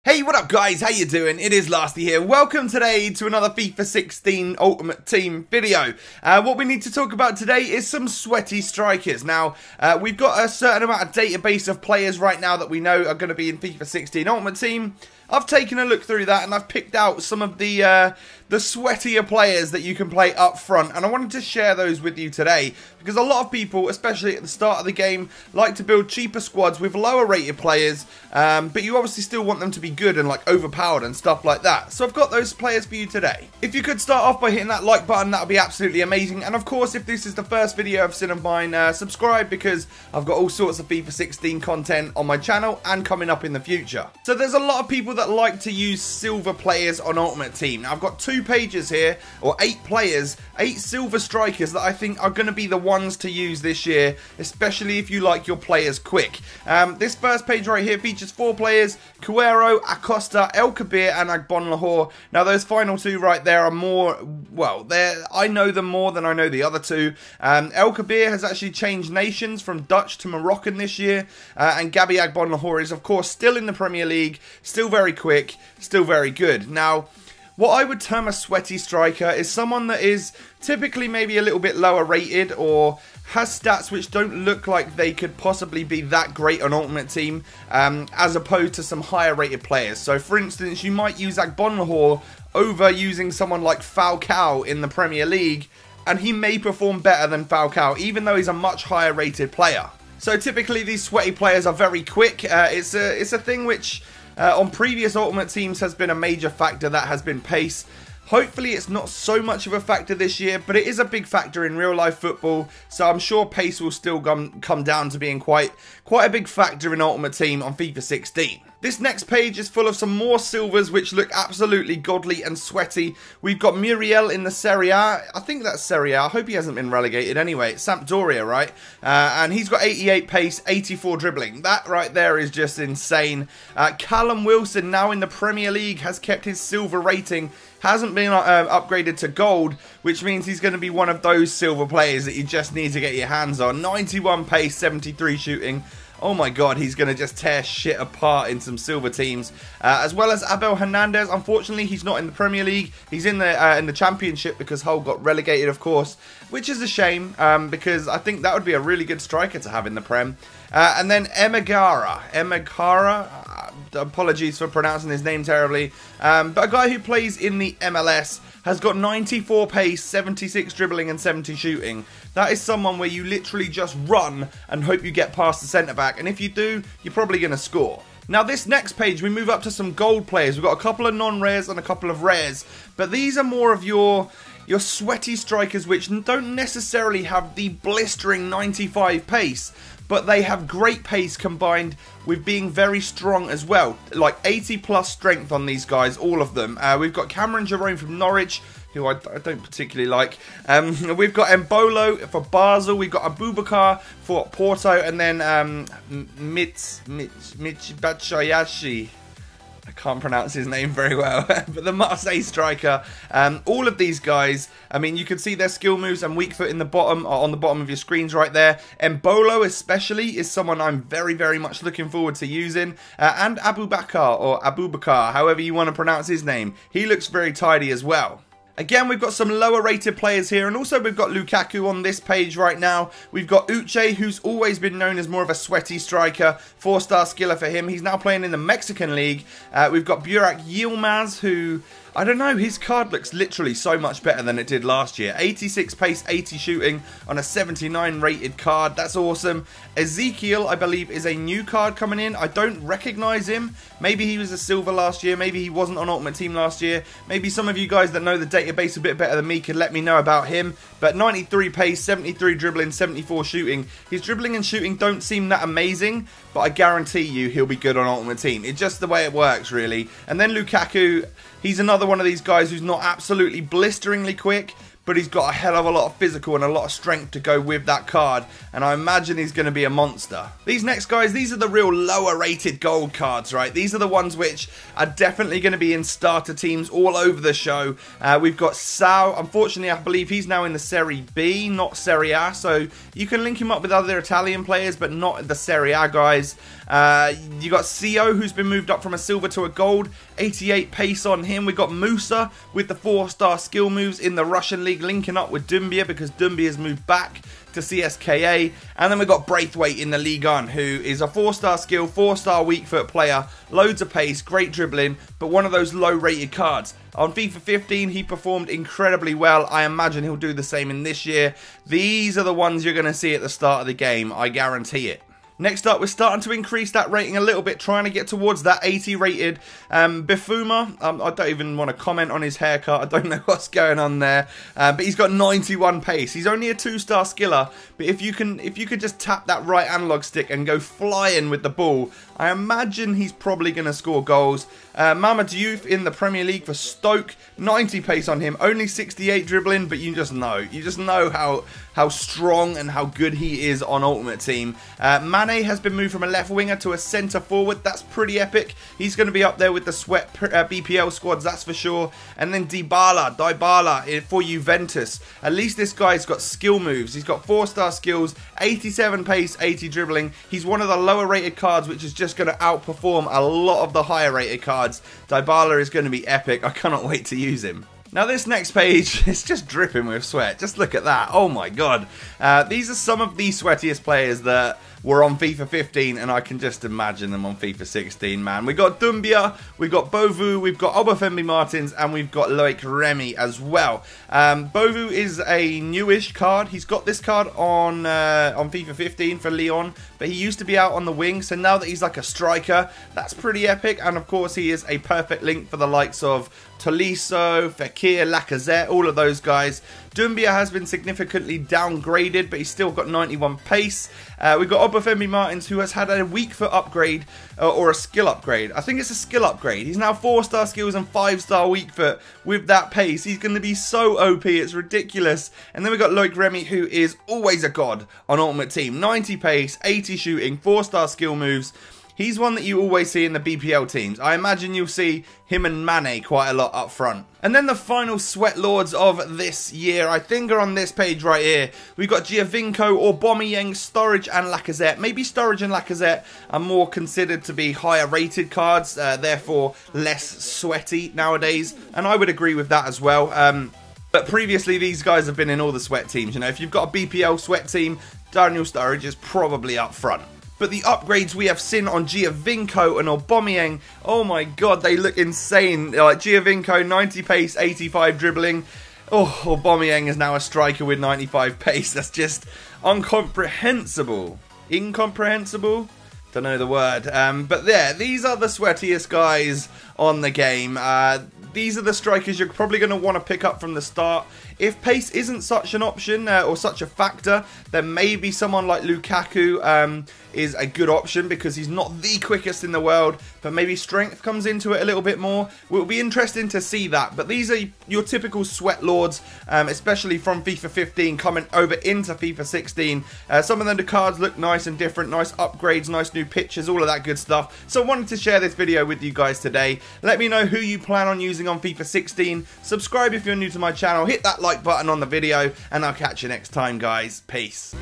Hey, what up guys, how you doing? It is Lasty here. Welcome today to another FIFA 16 Ultimate Team video. What we need to talk about today is some sweaty strikers. Now, we've got a certain amount of database of players right now that we know are going to be in FIFA 16 Ultimate Team. I've taken a look through that and I've picked out some of the sweatier players that you can play up front, and I wanted to share those with you today because a lot of people, especially at the start of the game, like to build cheaper squads with lower rated players, but you obviously still want them to be good and like overpowered and stuff like that. So I've got those players for you today. If you could start off by hitting that like button, that would be absolutely amazing, and of course if this is the first video I've seen of mine, subscribe because I've got all sorts of FIFA 16 content on my channel and coming up in the future. So there's a lot of people that like to use silver players on Ultimate Team. Now I've got 2 pages here, or 8 players, 8 silver strikers that I think are going to be the ones to use this year, especially if you like your players quick. This first page right here features 4 players: Cuero, Acosta, El Kabir and Agbonlahor. Now those final 2 right there are more, well, I know them more than I know the other 2. El Kabir has actually changed nations from Dutch to Moroccan this year, and Gabby Agbonlahor is of course still in the Premier League, still very quick, still very good. Now, what I would term a sweaty striker is someone that is typically maybe a little bit lower rated or has stats which don't look like they could possibly be that great on Ultimate Team, as opposed to some higher rated players. So for instance, you might use Agbonlahor over using someone like Falcao in the Premier League, and he may perform better than Falcao even though he's a much higher rated player. So typically these sweaty players are very quick. It's a thing which on previous Ultimate Teams has been a major factor, that has been pace. Hopefully it's not so much of a factor this year, but it is a big factor in real life football, so I'm sure pace will still come down to being quite a big factor in Ultimate Team on FIFA 16. This next page is full of some more silvers which look absolutely godly and sweaty. We've got Muriel in the Serie A. I think that's Serie A. I hope he hasn't been relegated anyway. It's Sampdoria, right? And he's got 88 pace, 84 dribbling. That right there is just insane. Callum Wilson, now in the Premier League, has kept his silver rating. Hasn't been upgraded to gold, which means he's going to be one of those silver players that you just need to get your hands on. 91 pace, 73 shooting. Oh my god, he's going to just tear shit apart in some silver teams. As well as Abel Hernandez. Unfortunately, he's not in the Premier League. He's in the Championship because Hull got relegated, of course, which is a shame because I think that would be a really good striker to have in the Prem. And then Emegara, apologies for pronouncing his name terribly, but a guy who plays in the MLS, has got 94 pace, 76 dribbling and 70 shooting. That is someone where you literally just run and hope you get past the centre-back, and if you do, you're probably going to score. Now this next page, we move up to some gold players. We've got a couple of non-rares and a couple of rares, but these are more of your sweaty strikers which don't necessarily have the blistering 95 pace, but they have great pace combined with being very strong as well. Like 80 plus strength on these guys, all of them. We've got Cameron Jerome from Norwich, who I don't particularly like. We've got Embolo for Basel. We've got Abubakar for Porto, and then Batshuayi. I can't pronounce his name very well, but the Marseille striker. All of these guys, I mean, you can see their skill moves and weak foot in the bottom, on the bottom of your screens right there. Embolo especially is someone I'm very, very much looking forward to using. And Abubakar, or Abubakar, however you want to pronounce his name. He looks very tidy as well. Again, we've got some lower rated players here, and also we've got Lukaku on this page right now. We've got Uche, who's always been known as more of a sweaty striker. 4-star skiller for him. He's now playing in the Mexican League. We've got Burak Yilmaz, who, I don't know, his card looks literally so much better than it did last year. 86 pace, 80 shooting on a 79 rated card. That's awesome. Ezekiel, I believe, is a new card coming in. I don't recognise him. Maybe he was a silver last year. Maybe he wasn't on Ultimate Team last year. Maybe some of you guys that know the database a bit better than me could let me know about him. But 93 pace, 73 dribbling, 74 shooting. His dribbling and shooting don't seem that amazing, but I guarantee you he'll be good on Ultimate Team. It's just the way it works, really. And then Lukaku, he's another one of these guys who's not absolutely blisteringly quick, but he's got a hell of a lot of physical and a lot of strength to go with that card, and I imagine he's going to be a monster. These next guys, these are the real lower rated gold cards, right? These are the ones which are definitely going to be in starter teams all over the show. We've got Stahl. Unfortunately, I believe he's now in the Serie B, not Serie A, so you can link him up with other Italian players, but not the Serie A guys. You got CO, who's been moved up from a silver to a gold, 88 pace on him. We got Musa with the 4-star skill moves in the Russian league, linking up with Doumbia because Doumbia has moved back to CSKA. And then we got Braithwaite in the Ligue 1, who is a 4-star skill, 4-star weak foot player, loads of pace, great dribbling, but one of those low rated cards. On FIFA 15, he performed incredibly well. I imagine he'll do the same in this year. These are the ones you're going to see at the start of the game, I guarantee it. Next up, we're starting to increase that rating a little bit, trying to get towards that 80 rated. Bifuma, I don't even want to comment on his haircut. I don't know what's going on there. But he's got 91 pace. He's only a 2-star skiller, but if you could just tap that right analog stick and go flying with the ball, I imagine he's probably going to score goals. Mama Diouf in the Premier League for Stoke, 90 pace on him, only 68 dribbling, but you just know how strong and how good he is on Ultimate Team. Mane has been moved from a left winger to a centre forward. That's pretty epic. He's going to be up there with the Sweat BPL squads, that's for sure. And then Dybala for Juventus. At least this guy's got skill moves. He's got 4-star skills, 87 pace, 80 dribbling. He's one of the lower rated cards, which is just going to outperform a lot of the higher rated cards. Dybala is going to be epic. I cannot wait to use him. Now this next page is just dripping with sweat. Just look at that. Oh my god. These are some of the sweatiest players that were on FIFA 15, and I can just imagine them on FIFA 16, man. We got Doumbia, we've got Bovu, we've got Aubameyang Martins, and we've got Loic Remy as well. Bovu is a newish card. He's got this card on FIFA 15 for Lyon, but he used to be out on the wing, so now that he's like a striker, that's pretty epic. And of course, he is a perfect link for the likes of Tolisso, Fekir, Lacazette, all of those guys. Doumbia has been significantly downgraded, but he's still got 91 pace. We've got Aubameyang Martins, who has had a weak foot upgrade, or a skill upgrade. I think it's a skill upgrade. He's now 4-star skills and 5-star weak foot with that pace. He's going to be so OP, it's ridiculous. And then we've got Loic Remy, who is always a god on Ultimate Team. 90 pace, 80 shooting, 4-star skill moves. He's one that you always see in the BPL teams. I imagine you'll see him and Mane quite a lot up front. And then the final sweat lords of this year, I think, are on this page right here. We've got Giovinco, Aubameyang, Sturridge and Lacazette. Maybe Sturridge and Lacazette are more considered to be higher rated cards, therefore less sweaty nowadays. And I would agree with that as well. But previously, these guys have been in all the sweat teams. You know, if you've got a BPL sweat team, Daniel Sturridge is probably up front. But the upgrades we have seen on Giovinco and Aubameyang, oh my god, they look insane. Like Giovinco, 90 pace, 85 dribbling. Oh, Aubameyang is now a striker with 95 pace. That's just incomprehensible. Incomprehensible? Don't know the word. But yeah, these are the sweatiest guys on the game. These are the strikers you're probably going to want to pick up from the start. If pace isn't such an option or such a factor, then maybe someone like Lukaku is a good option because he's not the quickest in the world, but maybe strength comes into it a little bit more. It will be interesting to see that. But these are your typical sweat lords, especially from FIFA 15 coming over into FIFA 16. Some of them, the cards look nice and different, nice upgrades, nice new pictures, all of that good stuff. So I wanted to share this video with you guys today. Let me know who you plan on using on FIFA 16. Subscribe if you're new to my channel. Hit that like button on the video, and I'll catch you next time, guys. Peace.